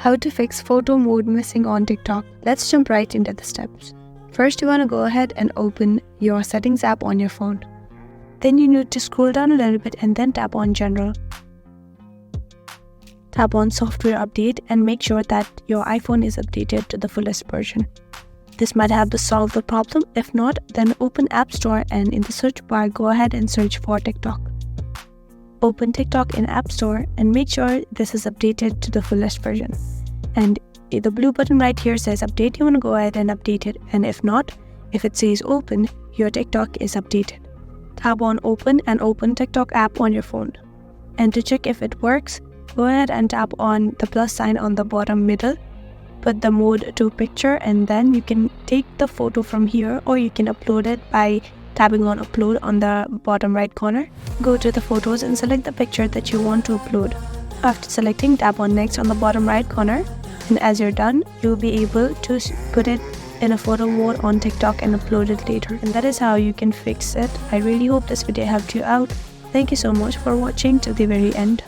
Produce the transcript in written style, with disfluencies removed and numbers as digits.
How to fix photo mode missing on TikTok. Let's jump right into the steps. First, you want to go ahead and open your settings app on your phone. Then you need to scroll down a little bit and then tap on general. Tap on software update and make sure that your iPhone is updated to the fullest version. This might help to solve the problem. If not, then open App Store and in the search bar, go ahead and search for TikTok. Open TikTok in App Store and make sure this is updated to the fullest version. And the blue button right here says update. You want to go ahead and update it. And if not, if it says open, your TikTok is updated. Tap on open and open TikTok app on your phone. And to check if it works, go ahead and tap on the plus sign on the bottom middle. Put the mode to picture and then you can take the photo from here or you can upload it by tapping on upload on the bottom right corner. Go to the photos and select the picture that you want to upload. After selecting, tap on next on the bottom right corner, and as you're done, you'll be able to put it in a photo mode on TikTok and upload it later. And that is how you can fix it. I really hope this video helped you out. Thank you so much for watching till the very end.